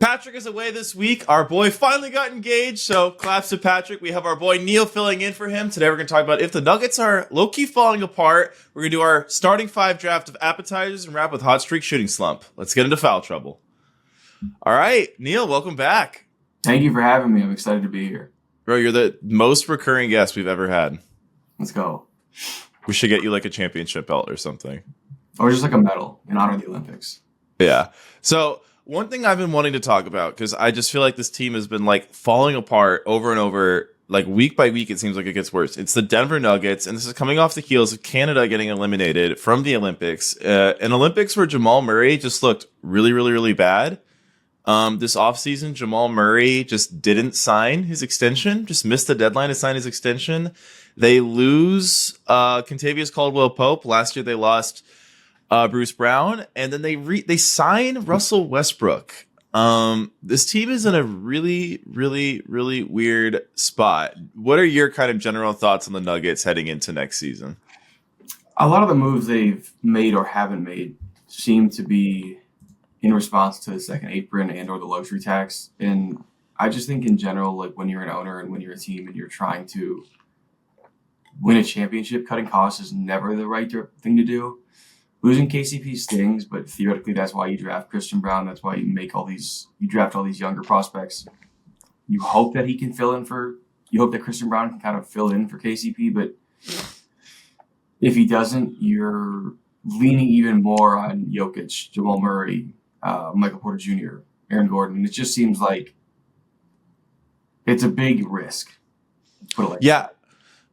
Patrick is away this week. Our boy finally got engaged, so claps to Patrick. We have our boy Neal filling in for him. Today we're going to talk about if the Nuggets are low-key falling apart. We're going to do our starting five draft of appetizers and wrap with hot streak shooting slump. Let's get into foul trouble. All right, Neal, welcome back. Thank you for having me. I'm excited to be here. Bro, you're the most recurring guest we've ever had. Let's go. We should get you like a championship belt or something. Or just like a medal in honor of the Olympics. Yeah. So one thing I've been wanting to talk about, because I just feel like this team has been like falling apart over and over, like week by week, it seems like it gets worse. It's the Denver Nuggets, and this is coming off the heels of Canada getting eliminated from the Olympics. An Olympics where Jamal Murray just looked really, really, really bad. This offseason, Jamal Murray just didn't sign his extension, just missed the deadline to sign his extension. They lose Kentavious Caldwell-Pope. Last year they lost Bruce Brown, and then they sign Russell Westbrook. This team is in a really, really, really weird spot. What are your kind of general thoughts on the Nuggets heading into next season? A lot of the moves they've made or haven't made seem to be in response to the second apron and or the luxury tax. And I just think in general, like when you're an owner and when you're a team and you're trying to win a championship, cutting costs is never the right thing to do. Losing KCP stings, but theoretically that's why you draft Christian Brown. That's why you draft all these younger prospects. You hope that you hope that Christian Brown can kind of fill in for KCP, but if he doesn't, you're leaning even more on Jokic, Jamal Murray, Michael Porter Jr., Aaron Gordon. And it just seems like it's a big risk. Put it like that.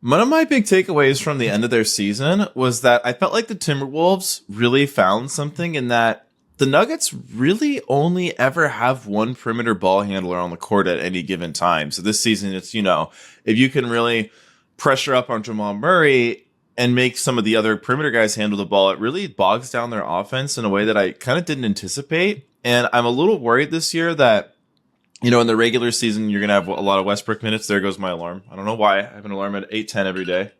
One of my big takeaways from the end of their season was that I felt like the Timberwolves really found something in that the Nuggets really only ever have one perimeter ball handler on the court at any given time. So this season, it's, if you can really pressure up on Jamal Murray and make some of the other perimeter guys handle the ball, it really bogs down their offense in a way that I kind of didn't anticipate. And I'm a little worried this year that, in the regular season, you're going to have a lot of Westbrook minutes. There goes my alarm. I don't know why. I have an alarm at 8:10 every day.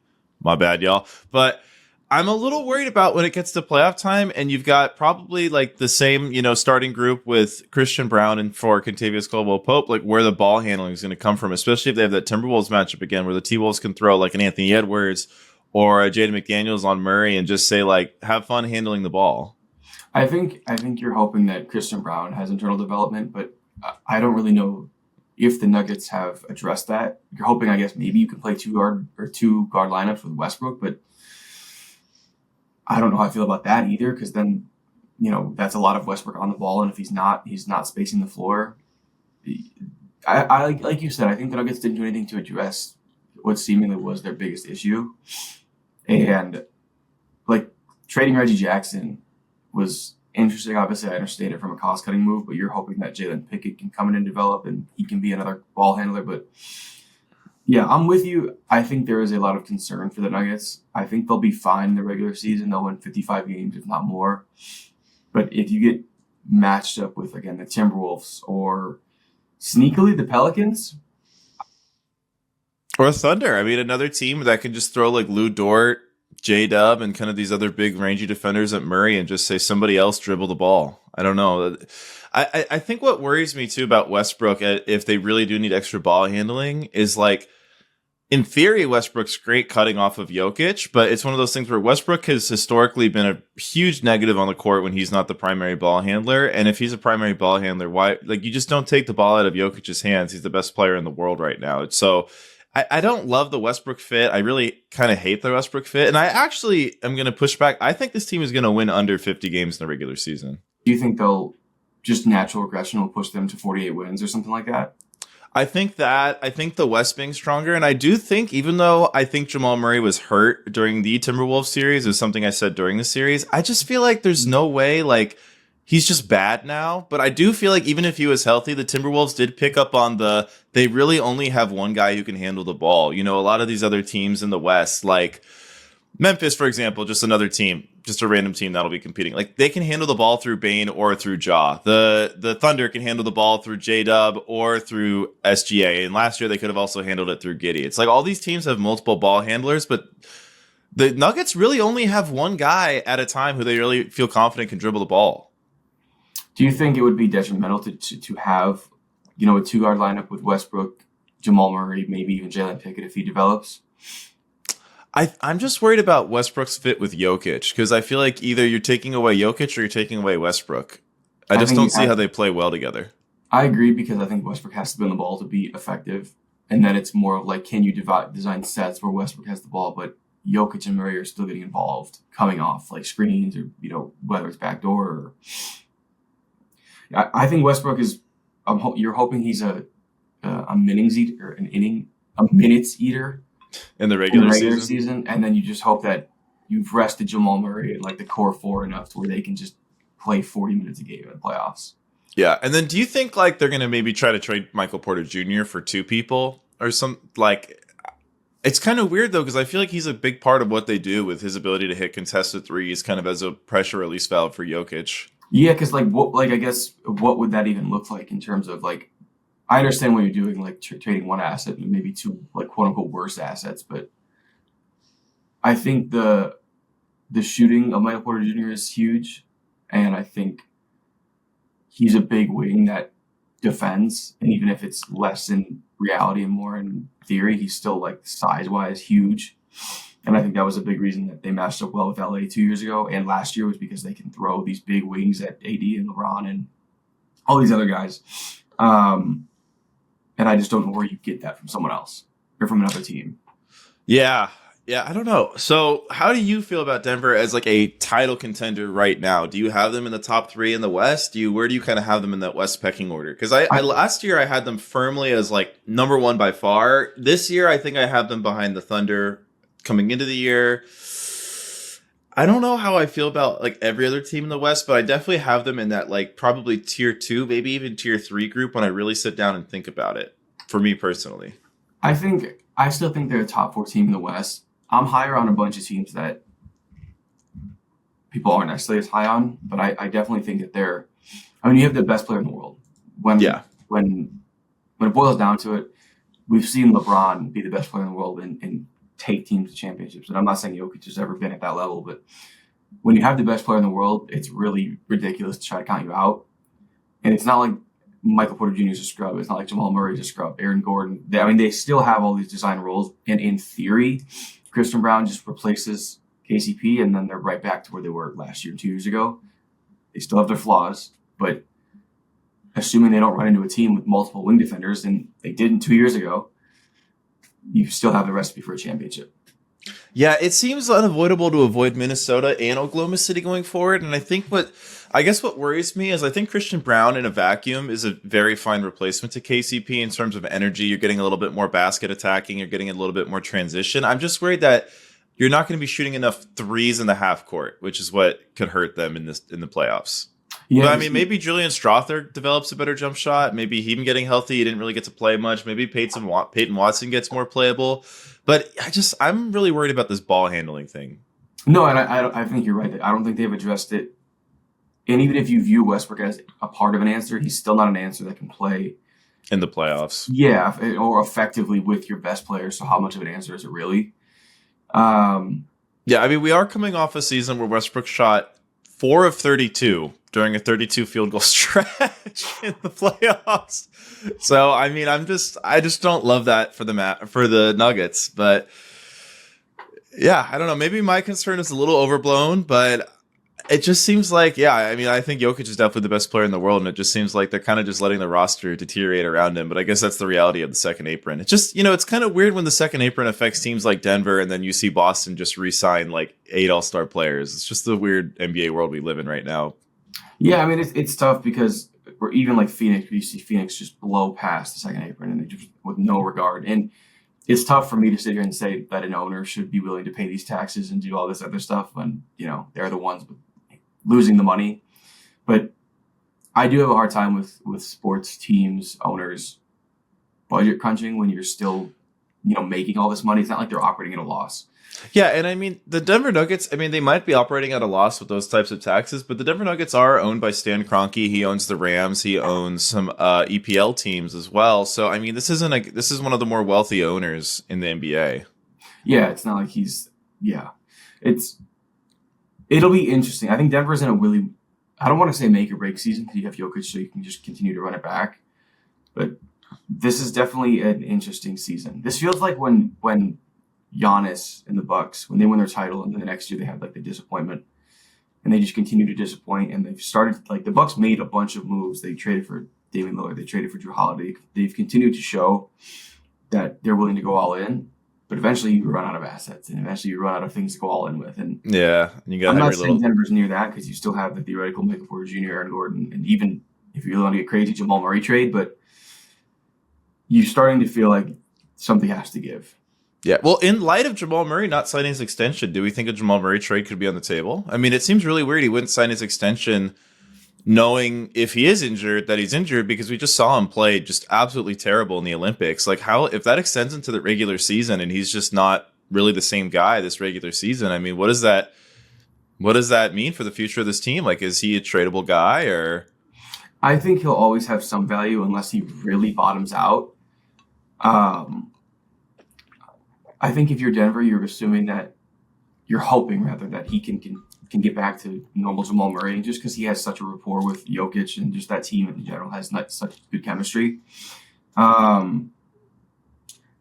My bad, y'all. But I'm a little worried about when it gets to playoff time and you've got probably like the same, starting group with Christian Brown and for Kentavious Caldwell-Pope, like where the ball handling is going to come from, especially if they have that Timberwolves matchup again where the T-Wolves can throw like an Anthony Edwards or a Jaden McDaniels on Murray and just say like, have fun handling the ball. I think you're hoping that Christian Brown has internal development, but I don't really know if the Nuggets have addressed that. You're hoping, I guess, maybe you can play two guard lineups with Westbrook, but I don't know how I feel about that either, because then, that's a lot of Westbrook on the ball, and if he's not spacing the floor. I like you said, I think the Nuggets didn't do anything to address what seemingly was their biggest issue, and like trading Reggie Jackson was interesting. Obviously, I understand it from a cost-cutting move, but you're hoping that Jalen Pickett can come in and develop and he can be another ball handler. But yeah, I'm with you. I think there is a lot of concern for the Nuggets. I think they'll be fine in the regular season. They'll win 55 games, if not more. But if you get matched up with, again, the Timberwolves or sneakily the Pelicans. Or Thunder. I mean, another team that can just throw like Lou Dort, J-Dub, and kind of these other big rangy defenders at Murray and just say somebody else dribble the ball. I don't know. I think what worries me too about Westbrook, if they really do need extra ball handling, is like, in theory, Westbrook's great cutting off of Jokic, but it's one of those things where Westbrook has historically been a huge negative on the court when he's not the primary ball handler. And if he's a primary ball handler, why? Like, you just don't take the ball out of Jokic's hands. He's the best player in the world right now. So I don't love the Westbrook fit. I really kind of hate the Westbrook fit. And I actually am going to push back. I think this team is going to win under 50 games in the regular season. Do you think they'll just natural regression will push them to 48 wins or something like that? I think the West being stronger. And I do think, even though I think Jamal Murray was hurt during the Timberwolves series, is something I said during the series, I just feel like there's no way, like, he's just bad now. But I do feel like even if he was healthy, the Timberwolves did pick up on they really only have one guy who can handle the ball. A lot of these other teams in the West, like Memphis, for example, just another team, just a random team that'll be competing. Like, they can handle the ball through Bane or through Ja. The Thunder can handle the ball through J-Dub or through SGA. And last year they could have also handled it through Giddey. It's like all these teams have multiple ball handlers, but the Nuggets really only have one guy at a time who they really feel confident can dribble the ball. Do you think it would be detrimental to have, a 2 guard lineup with Westbrook, Jamal Murray, maybe even Jalen Pickett if he develops? I'm just worried about Westbrook's fit with Jokic because I feel like either you're taking away Jokic or you're taking away Westbrook. I just don't see how they play well together. I agree because I think Westbrook has to be on the ball to be effective. And then it's more of like, can you design sets where Westbrook has the ball, but Jokic and Murray are still getting involved, coming off like screens or, whether it's backdoor or. I think Westbrook is. You're hoping he's a minutes eater in the regular season, and then you just hope that you've rested Jamal Murray and like the core four enough to where they can just play 40 minutes a game in the playoffs. Yeah, and then do you think like they're going to maybe try to trade Michael Porter Jr. for 2 people or some like? It's kind of weird though because I feel like he's a big part of what they do with his ability to hit contested threes, kind of as a pressure release valve for Jokic. Yeah, because I guess what would that even look like in terms of like? I understand what you're doing, like trading one asset and maybe 2 like quote unquote worse assets, but I think the shooting of Michael Porter Jr. is huge, and I think he's a big wing that defends, and even if it's less in reality and more in theory, he's still like size-wise huge. And I think that was a big reason that they matched up well with LA 2 years ago and last year was because they can throw these big wings at AD and LeBron and all these other guys. And I just don't know where you get that from someone else or from another team. Yeah, I don't know. So how do you feel about Denver as like a title contender right now? Do you have them in the top 3 in the West? Where do you kind of have them in that West pecking order? Because I last year I had them firmly as like number 1 by far. This year I think I have them behind the Thunder coming into the year. I don't know how I feel about like every other team in the West, but I definitely have them in that like probably tier 2, maybe even tier 3 group when I really sit down and think about it. For me personally, I still think they're a top 4 team in the West. I'm higher on a bunch of teams that people aren't necessarily as high on, but I definitely think that they're. I mean, you have the best player in the world. When it boils down to it, we've seen LeBron be the best player in the world and take teams to championships. And I'm not saying Jokic has ever been at that level, but when you have the best player in the world, it's really ridiculous to try to count you out. And it's not like Michael Porter Jr. is a scrub. It's not like Jamal Murray is a scrub. Aaron Gordon. They still have all these design roles. And in theory, Christian Brown just replaces KCP, and then they're right back to where they were last year, 2 years ago. They still have their flaws, but assuming they don't run into a team with multiple wing defenders, and they didn't 2 years ago, you still have the recipe for a championship. Yeah, it seems unavoidable to avoid Minnesota and Oklahoma City going forward. And I think what worries me is I think Christian Brown in a vacuum is a very fine replacement to KCP in terms of energy. You're getting a little bit more basket attacking. You're getting a little bit more transition. I'm just worried that you're not going to be shooting enough threes in the half court, which is what could hurt them in the playoffs. Yeah, but I mean, maybe Julian Strother develops a better jump shot. Maybe him getting healthy, he didn't really get to play much. Maybe Peyton Watson gets more playable. But I'm really worried about this ball handling thing. No, and I think you're right. I don't think they've addressed it. And even if you view Westbrook as a part of an answer, he's still not an answer that can play in the playoffs. Yeah, or effectively with your best players. So how much of an answer is it really? Yeah, I mean, we are coming off a season where Westbrook shot 4 of 32 during a 32 field goal stretch in the playoffs. So, I mean, I just don't love that for the Nuggets. But yeah, I don't know. Maybe my concern is a little overblown, but it just seems like, I mean, I think Jokic is definitely the best player in the world, and it just seems like they're kind of just letting the roster deteriorate around him. But I guess that's the reality of the second apron. It's just, it's kind of weird when the second apron affects teams like Denver, and then you see Boston just re-sign like 8 all-star players. It's just the weird NBA world we live in right now. Yeah, I mean, it's tough because we're even like Phoenix, you see Phoenix just blow past the second apron and they just with no regard. And it's tough for me to sit here and say that an owner should be willing to pay these taxes and do all this other stuff when, they're the ones losing the money. But I do have a hard time with sports teams, owners, budget crunching when you're still, making all this money. It's not like they're operating at a loss. Yeah, and I mean, the Denver Nuggets, I mean, they might be operating at a loss with those types of taxes, but the Denver Nuggets are owned by Stan Kroenke. He owns the Rams. He owns some EPL teams as well. So, I mean, this is one of the more wealthy owners in the NBA. Yeah, it's not like it'll be interesting. I think Denver's in a really I don't want to say make or break season because you have Jokic, so you can just continue to run it back. But this is definitely an interesting season. This feels like when Giannis and the Bucks, when they win their title, and then the next year they have like the disappointment, and they just continue to disappoint. And they've started like the Bucks made a bunch of moves. They traded for Damian Lillard. They traded for Drew Holiday. They've continued to show that they're willing to go all in. But eventually you run out of assets, and eventually you run out of things to go all in with. And yeah, you got. I'm not saying Denver's near that because you still have the theoretical Michael Porter Jr., Aaron Gordon, and even if you really want to get crazy, Jamal Murray trade. But you're starting to feel like something has to give. Yeah, well, in light of Jamal Murray not signing his extension, do we think a Jamal Murray trade could be on the table? I mean, it seems really weird he wouldn't sign his extension knowing if he is injured that he's injured, because we just saw him play just absolutely terrible in the Olympics. Like, how, if that extends into the regular season and he's just not really the same guy this regular season, I mean, what does that mean for the future of this team? Like, is he a tradable guy, or? I think he'll always have some value unless he really bottoms out. I think if you're Denver, you're assuming that you're hoping rather that he can get back to normal Jamal Murray, just because he has such a rapport with Jokic and just that team in general has not such good chemistry. Yeah,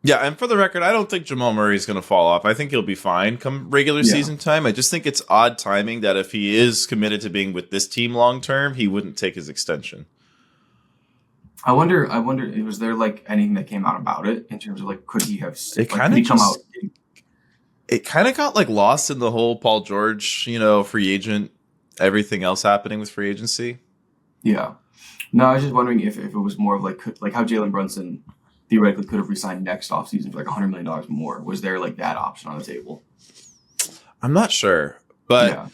and for the record, I don't think Jamal Murray is going to fall off. I think he'll be fine come regular season time. I just think it's odd timing that if he is committed to being with this team long term, he wouldn't take his extension. I wonder, was there like anything that came out about it in terms of like, could he have It kind of it kind of got like lost in the whole Paul George, free agent, everything else happening with free agency. Yeah. No, I was just wondering if it was more of like how Jalen Brunson theoretically could have resigned next offseason for like $100 million more. Was there like that option on the table? I'm not sure, but Yeah.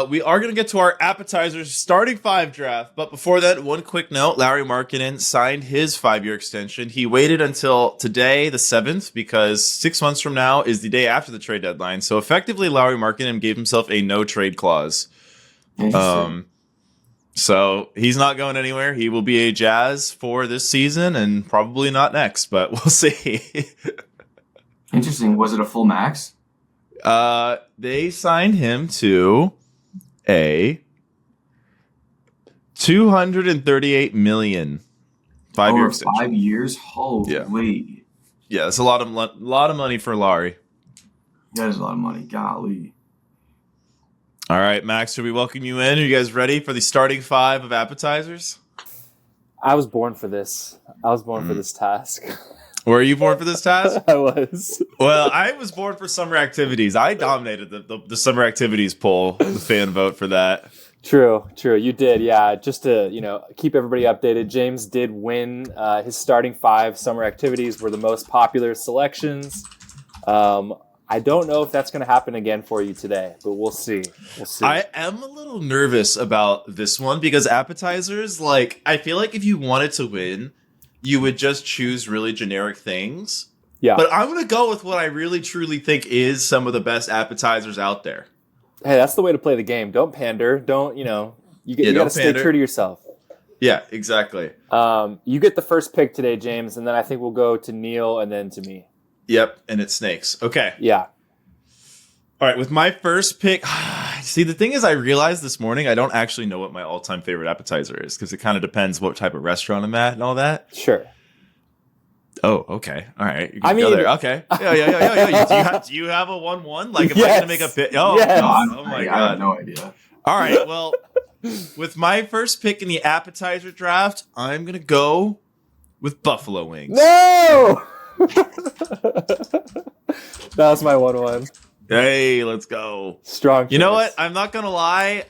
we are going to get to our appetizers starting 5 draft. But before that, one quick note. Lauri Markkanen signed his 5-year extension. He waited until today, the 7th, because 6 months from now is the day after the trade deadline. So effectively, Lauri Markkanen gave himself a no-trade clause. So he's not going anywhere. He will be a Jazz for this season and probably not next, but we'll see. Interesting. Was it a full max? They signed him to a $238 million 5-year Over extension. 5 years? Holy. Yeah, that's a lot of money for Lauri. That is a lot of money. Golly. All right, Max, should we welcome you in? Are you guys ready for the starting 5 of appetizers? I was born for this. I was born for this task. Were you born for this task? I was. Well, I was born for summer activities. I dominated the summer activities poll, the fan vote for that. True. You did, yeah. Just to keep everybody updated, James did win. His starting 5 summer activities were the most popular selections. I don't know if that's going to happen again for you today, but we'll see. I am a little nervous about this one because appetizers, like, I feel like if you wanted to win, you would just choose really generic things. Yeah. But I'm going to go with what I really truly think is some of the best appetizers out there. Hey, that's the way to play the game. Don't pander. Don't, you got to stay true to yourself. Yeah, exactly. You get the first pick today, James, and then I think we'll go to Neal and then to me. Yep, and it's snakes. Okay. Yeah. All right, with my first pick, see, the thing is, I realized this morning I don't actually know what my all-time favorite appetizer is because it kind of depends what type of restaurant I'm at and all that. Sure. Oh, okay. All right. You can go there. Okay. Yeah. Do you have a 1-1? Like, am I going to make a pick? Oh, yes. God. Oh, my God. I have no idea. All right. Well, with my first pick in the appetizer draft, I'm going to go with buffalo wings. No! That was my 1-1. Hey, let's go. Strong choice. You know what? I'm not going to lie.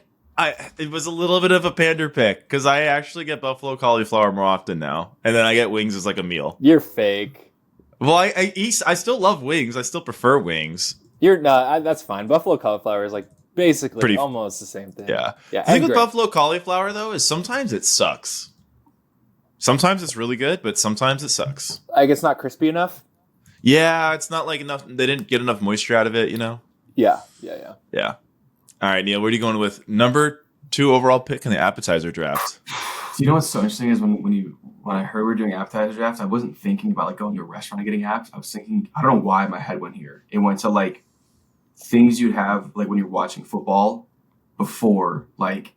It was a little bit of a pander pick because I actually get buffalo cauliflower more often now. And then I get wings as like a meal. You're fake. Well, I still love wings. I still prefer wings. You're not. That's fine. Buffalo cauliflower is like basically almost the same thing. Yeah. Yeah. The thing with buffalo cauliflower, though, is sometimes it sucks. Sometimes it's really good, but sometimes it sucks. Like it's not crispy enough? Yeah, it's not like enough. They didn't get enough moisture out of it, Yeah. Yeah. All right, Neal, where are you going with number 2 overall pick in the appetizer draft? So you know what's so interesting is when I heard we were doing appetizer drafts, I wasn't thinking about like going to a restaurant and getting apps. I was thinking, I don't know why my head went here. It went to like things you'd have like when you're watching football before like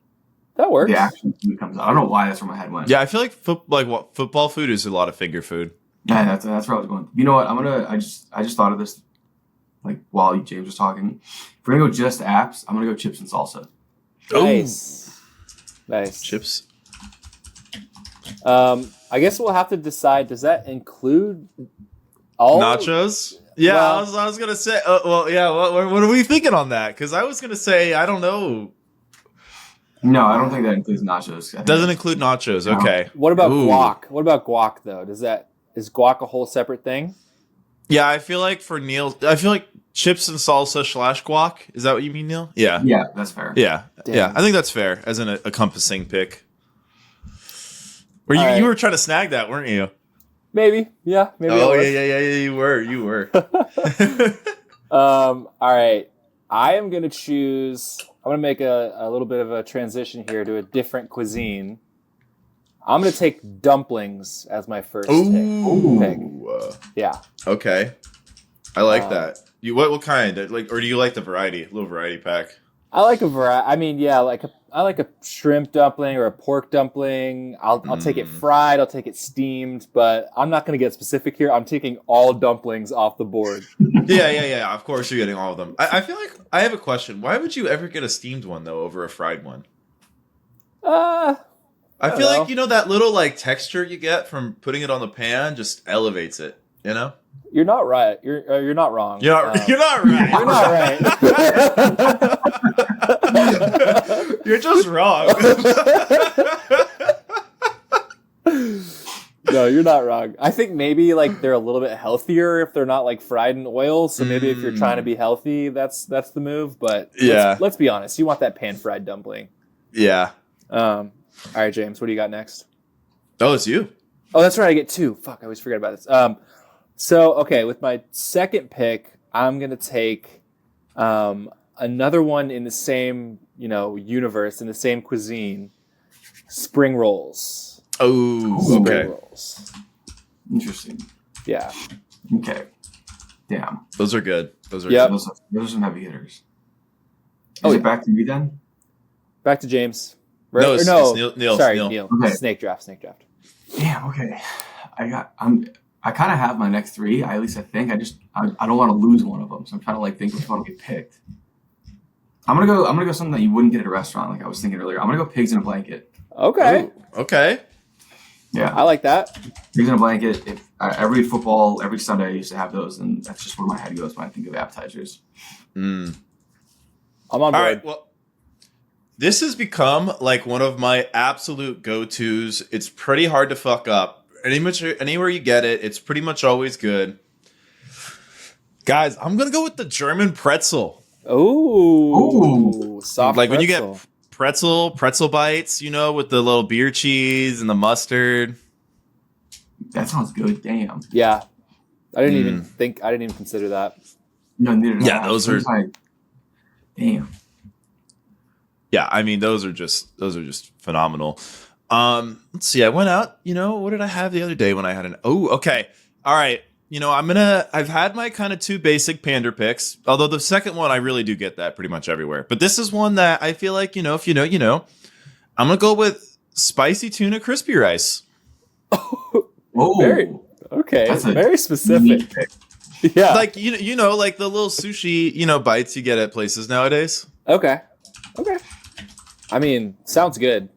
That works. the actual food comes out. I don't know why that's where my head went. Yeah, I feel like football food is a lot of finger food. Yeah, that's where I was going. You know what? I just thought of this like while James was talking. If we're gonna go just apps, I'm gonna go chips and salsa. Nice. Chips. I guess we'll have to decide. Does that include all nachos? Yeah, well, I was gonna say. Well, yeah. What are we thinking on that? Because I was gonna say I don't know. No, I don't think that includes nachos. Doesn't include nachos. No. Okay. What about Ooh. guac? What about guac though? Is guac a whole separate thing? Yeah, I feel like for Neal, I feel like chips and salsa / guac. Is that what you mean, Neal? Yeah. Yeah, that's fair. Yeah. Damn. Yeah. I think that's fair as an encompassing pick. Where you, All right. you were trying to snag that, weren't you? Maybe. Yeah. Maybe. Oh I was. yeah. You were. All right. I am going to choose. I'm going to make a little bit of a transition here to a different cuisine. I'm going to take dumplings as my first pick. Ooh. Yeah. Okay. I like that. You what kind? Like, or do you like the variety? A little variety pack. I like a variety. I mean, yeah, I like a shrimp dumpling or a pork dumpling. I'll take it fried. I'll take it steamed. But I'm not going to get specific here. I'm taking all dumplings off the board. Yeah. Of course, you're getting all of them. I feel like I have a question. Why would you ever get a steamed one though over a fried one? I feel like that little like texture you get from putting it on the pan just elevates it. You know. You're not right. You're not wrong. You're not right. You're not right. You're just wrong. No, you're not wrong. I think maybe like they're a little bit healthier if they're not like fried in oil. So maybe if you're trying to be healthy, that's the move. But let's be honest. You want that pan fried dumpling. Yeah. All right, James. What do you got next? Oh, it's you. Oh, that's right. I get two. Fuck, I always forget about this. So okay, with my second pick, I'm gonna take another one in the same universe, in the same cuisine. Spring rolls. Oh, okay. Spring rolls. Interesting. Yeah. Okay. Damn. Those are good. Those are Yep. good. Those are some heavy hitters. Oh, Is yeah. it back to me then? Back to James. No, it's Neal. Sorry, Neal. Neal. Okay. Snake draft. Damn. Okay. I kind of have my next three. At least I think. I don't want to lose one of them, so I'm trying to like think which one will get picked. I'm gonna go something that you wouldn't get at a restaurant, like I was thinking earlier. I'm gonna go pigs in a blanket. Okay. Ooh, okay. Yeah, I like that. pigs in a blanket. If every football, every Sunday, I used to have those, and that's just where my head goes when I think of appetizers. I'm on board. All right. Well, this has become like one of my absolute go-tos. It's pretty hard to fuck up. Anywhere you get it, it's pretty much always good. Guys, I'm gonna go with the German pretzel. Ooh. Soft Like when you pretzel. get pretzel bites, with the little beer cheese and the mustard. That sounds good. Damn. Yeah. I didn't even consider that. No, neither did Yeah, I. those are- Sometimes damn. Yeah, I mean those are just phenomenal. Let's see. I went out. What did I have the other day when I had okay. All right. I've had my kind of two basic pander picks, although the second one I really do get that pretty much everywhere. But this is one that I feel like, if you know, I'm going to go with spicy tuna crispy rice. Oh, That's a very specific. unique pick. Yeah. Like, like the little sushi, bites you get at places nowadays. Okay. I mean, sounds good.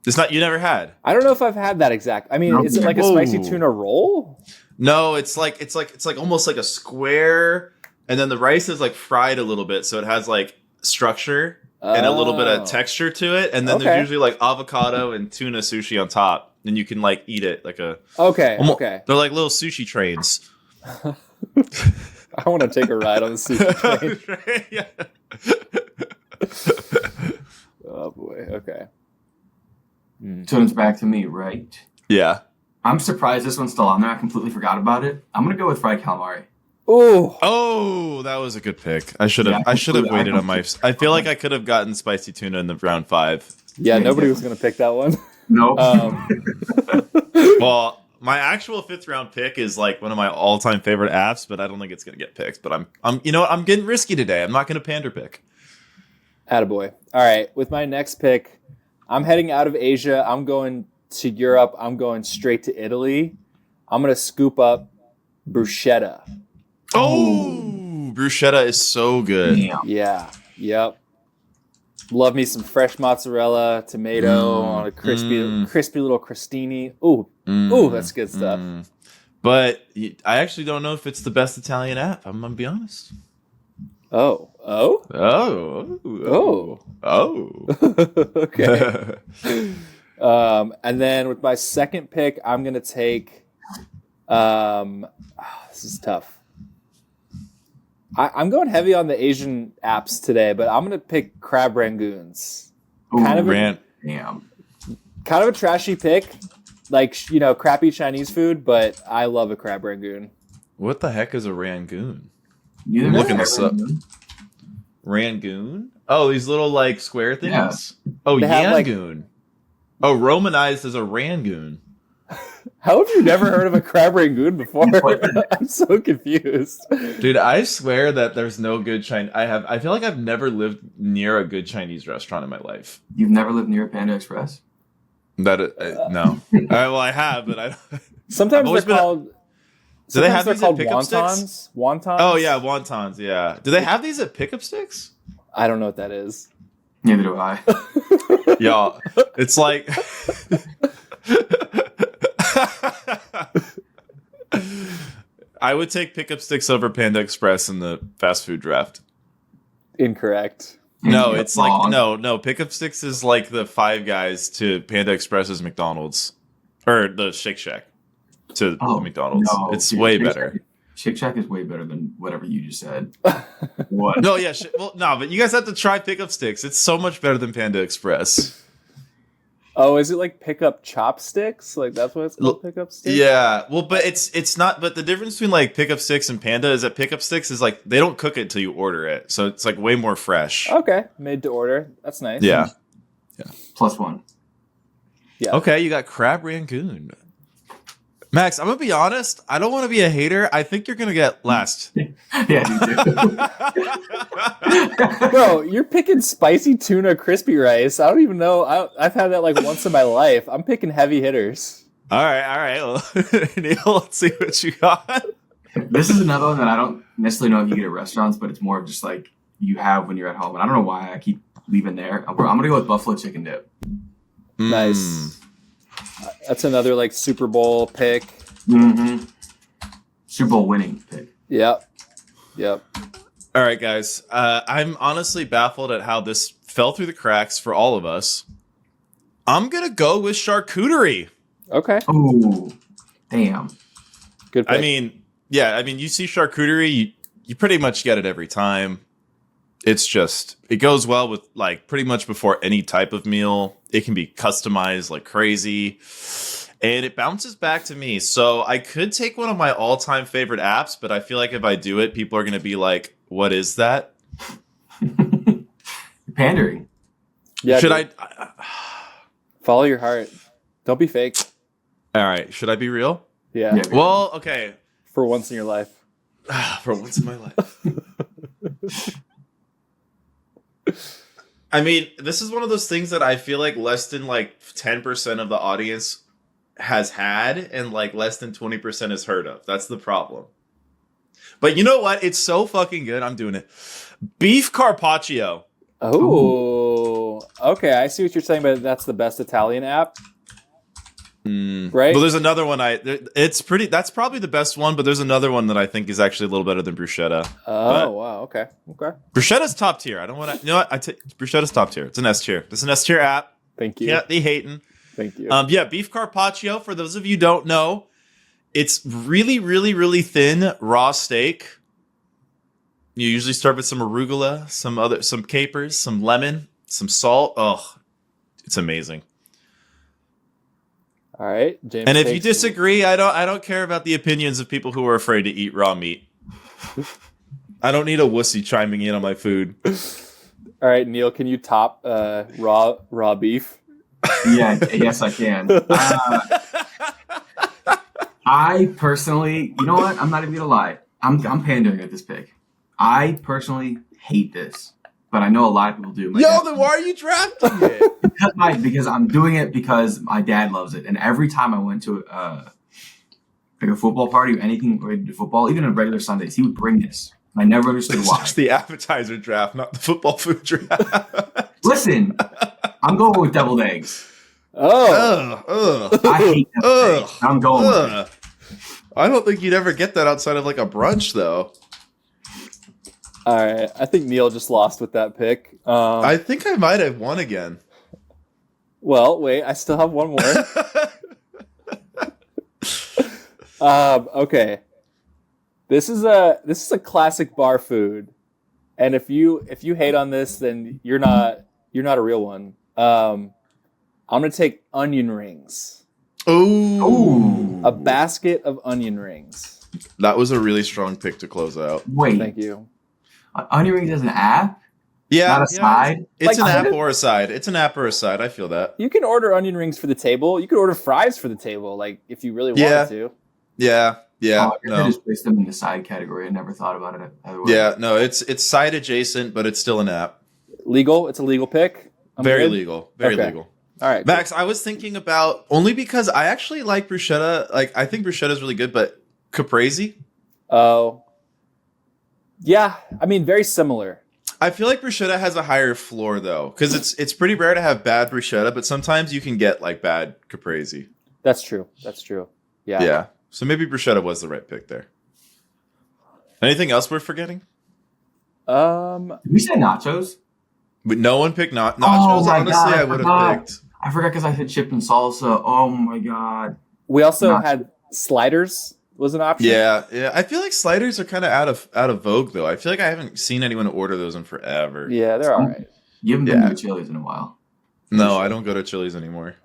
It's not, you never had. I don't know if I've had that exact. I mean, No. is it like a spicy tuna roll? No, it's like almost like a square, and then the rice is like fried a little bit, so it has like structure and a little bit of texture to it, and then Okay. there's usually like avocado and tuna sushi on top, and you can like eat it like a. Okay. Okay. They're like little sushi trains. I want to take a ride on the sushi train. Yeah. Oh boy. Okay. So it's back to me, right? Yeah. I'm surprised this one's still on there. I completely forgot about it. I'm gonna go with fried calamari. Ooh. Oh, that was a good pick. I should have. Yeah, I should have completely- waited on my. I feel like I could have gotten spicy tuna in the round 5. Yeah. Yeah, Nobody was exactly. gonna pick that one. Nope. Well, my actual 5th round pick is like one of my all-time favorite apps, but I don't think it's gonna get picked. But I'm. You know what? I'm getting risky today. I'm not gonna pander pick. Attaboy. All right, with my next pick, I'm heading out of Asia. I'm going to Europe. I'm going straight to Italy. I'm going to scoop up bruschetta. Oh, bruschetta is so good. Damn. Yeah. Yep. Love me some fresh mozzarella, tomato on a crispy little crostini. Ooh, that's good stuff. But I actually don't know if it's the best Italian app. I'm gonna be honest. Oh. Okay. And then with my second pick, I'm gonna take. This is tough. I'm going heavy on the Asian apps today, but I'm gonna pick crab rangoons. Kind of a trashy pick, like crappy Chinese food, but I love a crab rangoon. What the heck is a rangoon? I'm looking this up. Rangoon? Oh, these little like square things. Yeah. Oh, yangoon. Romanized as a rangoon. How have you never heard of a crab rangoon before? I'm so confused. Dude, I swear that there's no good Chinese. I feel like I've never lived near a good Chinese restaurant in my life. You've never lived near a Panda Express? No. Well, I have, but I. Sometimes they're called. Do they have these at pickup wontons? Sticks? Wontons? Oh yeah, wontons. Yeah. Do they have these at pickup sticks? I don't know what that is. Neither do I. Y'all, it's like. I would take pickup sticks over Panda Express in the fast food draft. Incorrect. No, it's like no. Pickup sticks is like the Five Guys to Panda Express's McDonald's, or the Shake Shack to the McDonald's. No, it's way better. Shake Shack is way better than whatever you just said. What? No, yeah, but you guys have to try pickup sticks. It's so much better than Panda Express. Oh, is it like pickup chopsticks? Like that's what it's called, pickup sticks? Yeah. Well, but it's not. But the difference between like pickup sticks and Panda is that pickup sticks is like they don't cook it till you order it, so it's like way more fresh. Okay, made to order. That's nice. Yeah. +1. Yeah. Okay, you got crab rangoon. Max, I'm gonna be honest. I don't want to be a hater. I think you're gonna get last. Yeah, you do. Bro, you're picking spicy tuna crispy rice. I don't even know. I've had that like once in my life. I'm picking heavy hitters. All right. Well, Neal, let's see what you got. This is another one that I don't necessarily know if you get at restaurants, but it's more of just like you have when you're at home. And I don't know why I keep leaving there. I'm gonna go with buffalo chicken dip. Nice. That's another like Super Bowl pick. Mm-hmm. Super Bowl winning pick. Yep. All right, guys. I'm honestly baffled at how this fell through the cracks for all of us. I'm gonna go with charcuterie. Okay. Oh, damn. Good pick. I mean, you see charcuterie, you pretty much get it every time. It goes well with like pretty much before any type of meal. It can be customized like crazy. And it bounces back to me. So I could take one of my all-time favorite apps, but I feel like if I do it, people are going to be like, what is that? Pandering. Yeah. Should dude. I? Follow your heart? Don't be fake. All right. Should I be real? Yeah. Well, okay. For once in your life. For once in my life. I mean, this is one of those things that I feel like less than like 10% of the audience has had and like less than 20% has heard of. That's the problem. But you know what? It's so fucking good. I'm doing it. Beef carpaccio. Oh, okay. I see what you're saying, but that's the best Italian app. Right? Well, there's another one. That's probably the best one, but there's another one that I think is actually a little better than bruschetta. Oh, wow. Okay. Bruschetta's top tier. I don't want to. You know what? Bruschetta's top tier. It's an S tier. It's an S tier app. Thank you. Can't be hating. Thank you. Beef carpaccio. For those of you who don't know, it's really, really, really thin raw steak. You usually start with some arugula, some capers, some lemon, some salt. Oh, it's amazing. All right, James. And if you disagree, I don't care about the opinions of people who are afraid to eat raw meat. I don't need a wussy chiming in on my food. All right, Neal, can you top raw beef? Yeah, yes, I can. I personally, you know what? I'm not even gonna lie. I'm pandering at this pick. I personally hate this. but I know a lot of people do. Then why are you drafting it? because I'm doing it because my dad loves it, and every time I went to like a football party or anything related to football, even on regular Sundays, he would bring this. I never understood why. It's the appetizer draft, not the football food draft. Listen, I'm going with deviled eggs. I hate deviled eggs. I'm going with it. I don't think you'd ever get that outside of like a brunch, though. All right, I think Neal just lost with that pick. I think I might have won again. Well, wait, I still have one more. Okay, this is a classic bar food, and if you hate on this, then you're not a real one. I'm gonna take onion rings. Ooh. A basket of onion rings. That was a really strong pick to close out. Wait, thank you. Onion rings is an app? Yeah, not a side. It's like, an app or a side. It's an app or a side. I feel that. You can order onion rings for the table. You could order fries for the table, like if you really wanted to. Yeah. I just placed them in the side category. I never thought about it otherwise. Yeah, no, it's side adjacent, but it's still an app. Legal. It's a legal pick. Very legal. Very legal. All right, Max. Cool. I was thinking about only because I actually like bruschetta. Like I think bruschetta is really good, but caprese. Oh. Yeah, I mean, very similar. I feel like bruschetta has a higher floor though, because it's pretty rare to have bad bruschetta, but sometimes you can get like bad caprese. That's true. Yeah. Yeah. So maybe bruschetta was the right pick there. Anything else we're forgetting? Did we say nachos? But no one picked nachos. Honestly, God, I would have picked. I forgot because I said chip and salsa. Oh my god. We also had sliders was an option. Yeah. I feel like sliders are kind of out of vogue though. I feel like I haven't seen anyone order those in forever. Yeah, they're all right. You haven't been to Chili's in a while. No, I don't go to Chili's anymore.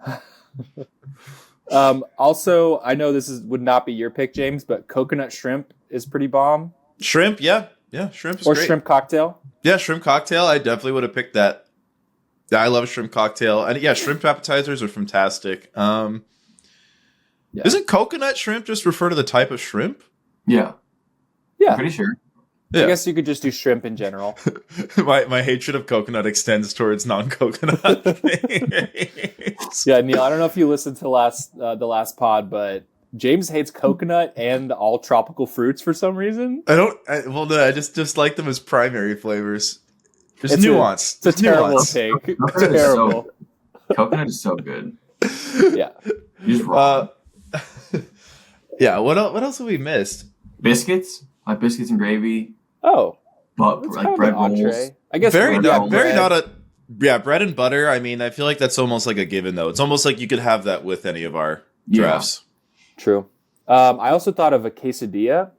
Also, I know this would not be your pick, James, but coconut shrimp is pretty bomb. Shrimp, yeah, shrimp is or great. Shrimp cocktail. Yeah, shrimp cocktail. I definitely would have picked that. I love shrimp cocktail, and yeah, shrimp appetizers are fantastic. Isn't coconut shrimp just refer to the type of shrimp? Yeah, I'm pretty sure. Yeah. I guess you could just do shrimp in general. my hatred of coconut extends towards non-coconut things. Yeah, Neal, I don't know if you listened to the last pod, but James hates coconut and all tropical fruits for some reason. I just like them as primary flavors. There's nuance. It's a terrible take. Terrible. Coconut is so good. Yeah. You're just wrong. Yeah, what else have we missed? Biscuits? Like biscuits and gravy. Oh. But like bread rolls. I guess very not a bread and butter. I mean, I feel like that's almost like a given though. It's almost like you could have that with any of our drafts. True. I also thought of a quesadilla.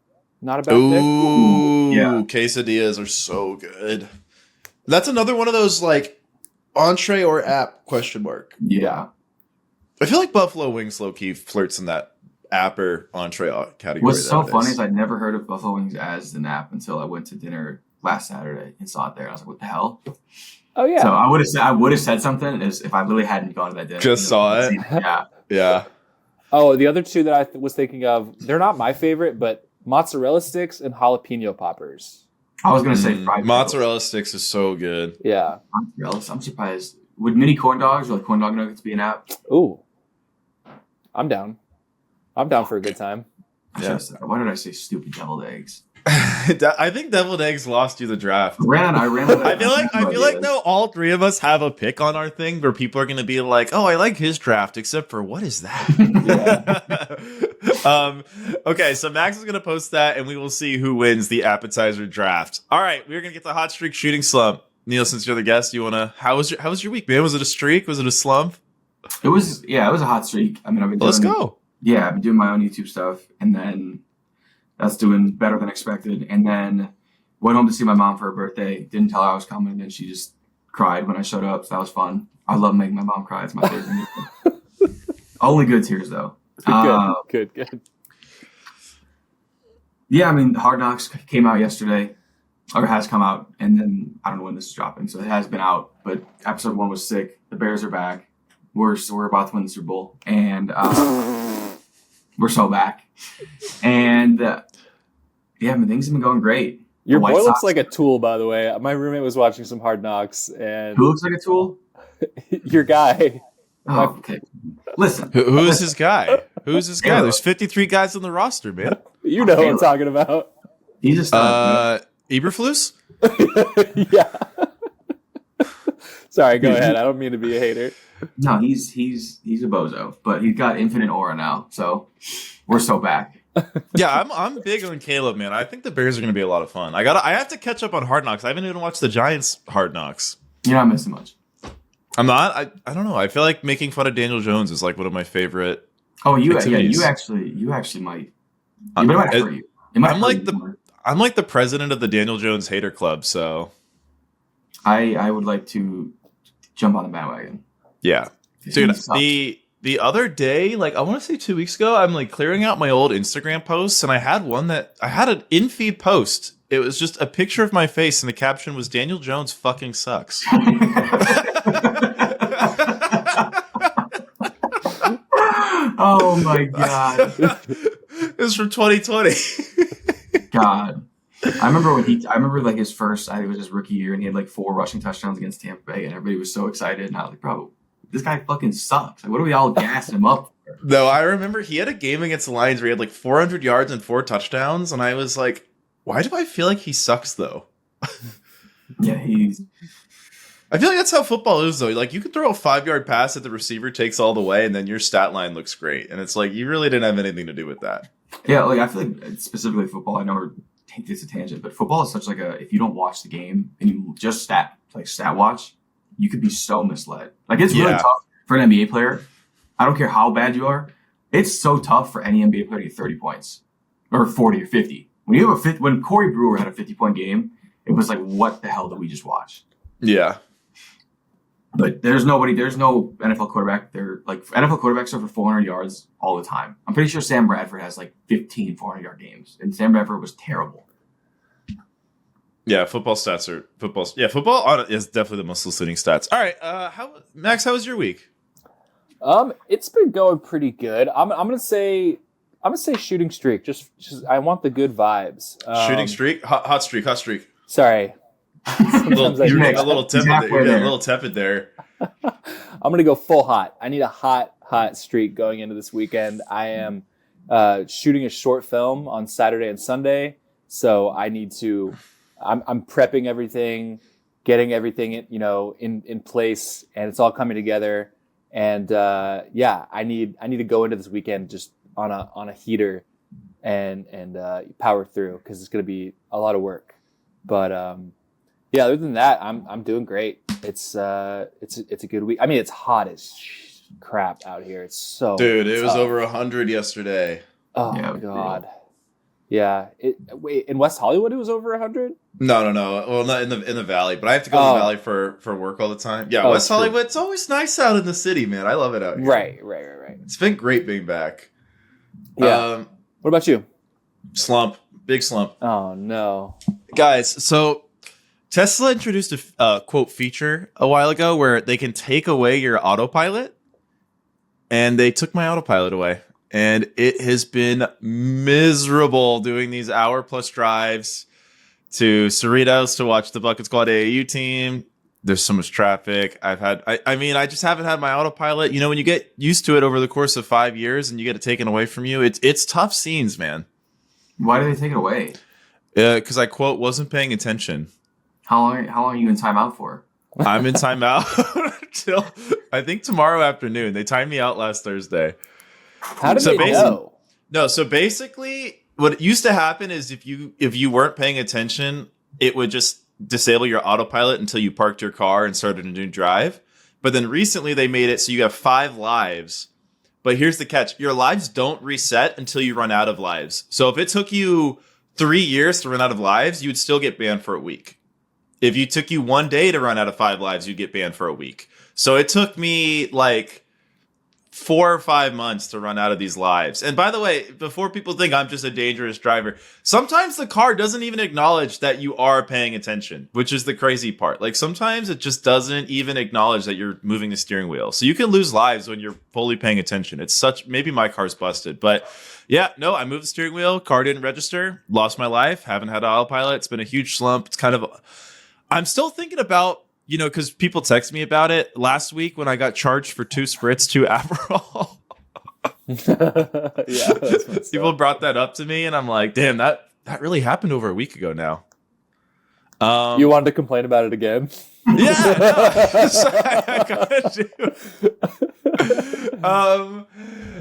Not a bad pick. Yeah, quesadillas are so good. That's another one of those like entree or app question mark. Yeah. I feel like buffalo wings low key flirts in that app or entree category. What's so funny is I'd never heard of buffalo wings as an app until I went to dinner last Saturday and saw it there. I was like, what the hell? Oh yeah. So I would have said something if I really hadn't gone to that dinner. Just saw it. Yeah. Oh, the other two that I was thinking of, they're not my favorite, but mozzarella sticks and jalapeno poppers. I was going to say fried mozzarella sticks is so good. Yeah. Mozzarella, I'm surprised. Would mini corn dogs or like corn dog nuggets be an app? Ooh. I'm down. I'm down for a good time. Yeah. Why did I say stupid deviled eggs? I think deviled eggs lost you the draft. I ran I feel like though all three of us have a pick on our thing where people are going to be like, "Oh, I like his draft," except for what is that? Okay, so Max is going to post that, and we will see who wins the appetizer draft. All right, we're going to get the hot streak shooting slump. Neal, since you're the guest, you want to? How was your week, man? Was it a streak? Was it a slump? It was a hot streak. I mean, I've been let's go. Yeah, I've been doing my own YouTube stuff, and then that's doing better than expected. And then went home to see my mom for her birthday. Didn't tell her I was coming, and she just cried when I showed up. So that was fun. I love making my mom cry. It's my favorite. Only good tears though. Good. Yeah, I mean, Hard Knocks came out yesterday, or has come out, and then I don't know when this is dropping, so it has been out. But episode 1 was sick. The Bears are back. We're about to win the Super Bowl, and we're so back. And yeah, I mean, things have been going great. Your White boy looks Sox. like a tool, by the way. My roommate was watching some Hard Knocks, and Who looks like a tool? your guy. Oh, okay. Listen. Who's his guy? Who's his guy? Caleb. There's 53 guys on the roster, man. You know who I'm Caleb. talking about. He's a stud. Eberflus? Yeah. Sorry, go ahead. I don't mean to be a hater. No, he's a bozo, but he's got infinite aura now, so we're so back. Yeah, I'm big on Caleb, man. I think the Bears are going to be a lot of fun. I have to catch up on Hard Knocks. I haven't even watched the Giants Hard Knocks. You're not missing much. I'm not. I don't know. I feel like making fun of Daniel Jones is like one of my favorite. Oh, you activities. you actually might. But it might hurt you. It might I'm hurt like you the more. I'm like the president of the Daniel Jones hater club. So I would like to jump on the bandwagon. yeah, He dude. sucks. The other day, like I want to say 2 weeks ago, I'm like clearing out my old Instagram posts, and I had an in-feed post. It was just a picture of my face, and the caption was "Daniel Jones fucking sucks." Oh my god. It was from 2020. God. I remember like his first, I think it was his rookie year, and he had like 4 rushing touchdowns against Tampa Bay, and everybody was so excited. And I was like, bro, this guy fucking sucks. Like, what are we all gassing him up for? No, I remember he had a game against the Lions where he had like 400 yards and 4 touchdowns, and I was like, why do I feel like he sucks though? Yeah, I feel like that's how football is though. Like you could throw a 5-yard pass that the receiver takes all the way, and then your stat line looks great, and it's like you really didn't have anything to do with that. yeah, like I feel like specifically football, I know we're this a tangent, but football is such like a, if you don't watch the game and you just stat watch, you could be so misled. Like it's really Yeah. tough for an NBA player. I don't care how bad you are. It's so tough for any NBA player to get 30 points or 40 or 50. When you have when Corey Brewer had a 50-point game, it was like, what the hell did we just watch? Yeah. But there's no NFL quarterback. They're like NFL quarterbacks are for 400 yards all the time. I'm pretty sure Sam Bradford has like 15 400-yard games, and Sam Bradford was terrible. Yeah, football is definitely the most misleading stats. All right, Max, how was your week? It's been going pretty good. I'm gonna say shooting streak. Just I want the good vibes. Shooting streak, hot streak. Sorry. Sometimes I You're do getting that. a little tepid. halfway You're getting there. a little tepid there. I'm gonna go full hot. I need a hot streak going into this weekend. I am shooting a short film on Saturday and Sunday, so I need to. I'm prepping everything, getting everything in place, and it's all coming together. And I need to go into this weekend just on a heater and power through because it's gonna be a lot of work. But other than that, I'm doing great. It's a good week. I mean, it's hot as crap out here. It's so Dude, it was tough. over 100 yesterday. Oh Yeah, my god. Yeah. Wait, in West Hollywood it was over 100? No. Well, not in the valley, but I have to go to the valley for work all the time. Yeah, West true. Hollywood. It's always nice out in the city, man. I love it out here. Right. It's been great being back. Yeah. What about you? Slump, big slump, Oh no. guys. So Tesla introduced a quote feature a while ago where they can take away your autopilot, and they took my autopilot away. And it has been miserable doing these hour-plus drives to Cerritos to watch the Bucket Squad AAU team. There's so much traffic. I just haven't had my autopilot. You know, when you get used to it over the course of 5 years and you get it taken away from you, it's tough scenes, man. Why do they take it away? Because I, quote, wasn't paying attention. How long are you in timeout for? I'm in timeout till, I think, tomorrow afternoon. They timed me out last Thursday. How did So they basically- know? No, so basically what used to happen is if you weren't paying attention, it would just disable your autopilot until you parked your car and started a new drive. But then recently they made it so you have 5 lives. But here's the catch. Your lives don't reset until you run out of lives. So if it took you 3 years to run out of lives, you would still get banned for a week. If you took you 1 day to run out of 5 lives, you'd get banned for a week. So it took me like 4 or 5 months to run out of these lives. And by the way, before people think I'm just a dangerous driver, sometimes the car doesn't even acknowledge that you are paying attention, which is the crazy part. Like sometimes it just doesn't even acknowledge that you're moving the steering wheel. So you can lose lives when you're fully paying attention. It's such, maybe my car's busted, but yeah, no, I moved the steering wheel, car didn't register, lost my life, haven't had autopilot. It's been a huge slump. It's kind of, I'm still thinking about, you know, because people text me about it last week when I got charged for 2 spritz, 2 Aperol. Yeah, that's people brought that up to me, and I'm like, damn, that really happened over a week ago now. You wanted to complain about it again? Yeah, I gotta do.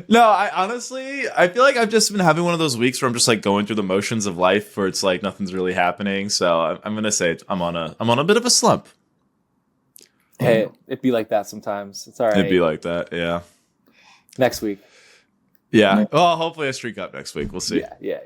No, I honestly, I feel like I've just been having one of those weeks where I'm just like going through the motions of life, where it's like nothing's really happening. So I'm gonna say I'm on a bit of a slump. Hey, it'd be like that sometimes. It's all right. It'd be like that, yeah. Next week. Yeah. Well, hopefully I streak up next week. We'll see. Yeah.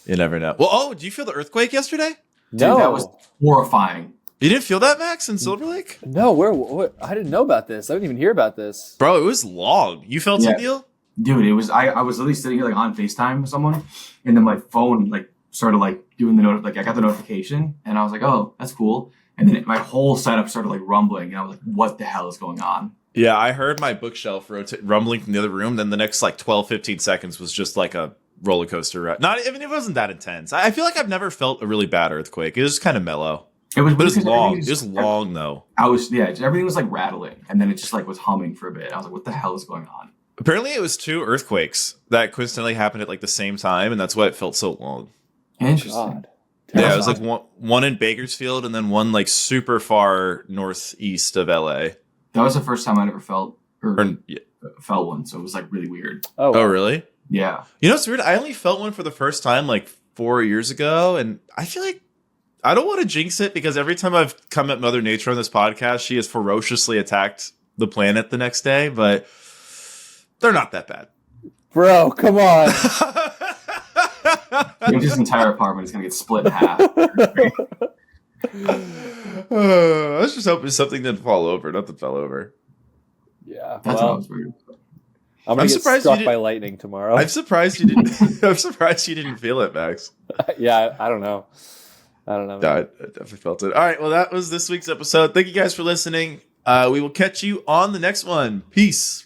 You never know. Well, do you feel the earthquake yesterday? Dude, that was horrifying. You didn't feel that, Max, in Silver Lake? No, what? I didn't know about this. I didn't even hear about this. Bro, it was long. You felt it, Neal? Dude, it was. I was literally sitting here like on FaceTime with someone, and then my phone like started like doing the I got the notification, and I was like, oh, that's cool. And then my whole setup started like rumbling, and I was like, what the hell is going on? Yeah, I heard my bookshelf rumbling from the other room. Then the next like 12, 15 seconds was just like a roller coaster ride. It wasn't that intense. I feel like I've never felt a really bad earthquake. It was kind of mellow. It was long. It was long though. Everything was like rattling, and then it just like was humming for a bit. I was like, what the hell is going on? Apparently it was 2 earthquakes that coincidentally happened at like the same time, and that's why it felt so long. Interesting. God. Yeah, it was like one in Bakersfield and then one like super far northeast of LA. That was the first time I'd ever felt one, so it was like really weird. Oh, wow. Oh, really? Yeah. You know, it's weird. I only felt one for the first time like 4 years ago, and I feel like I don't want to jinx it because every time I've come at Mother Nature on this podcast, she has ferociously attacked the planet the next day, but they're not that bad. Bro, come on. His entire apartment is going to get split in half. I was just hoping something didn't fall over, nothing fell over. Yeah. That's what I was worried about. I'm gonna get struck by lightning tomorrow. I'm surprised you didn't. I'm surprised you didn't feel it, Max. Yeah, I don't know. No, I definitely felt it. All right, well, that was this week's episode. Thank you guys for listening. We will catch you on the next one. Peace.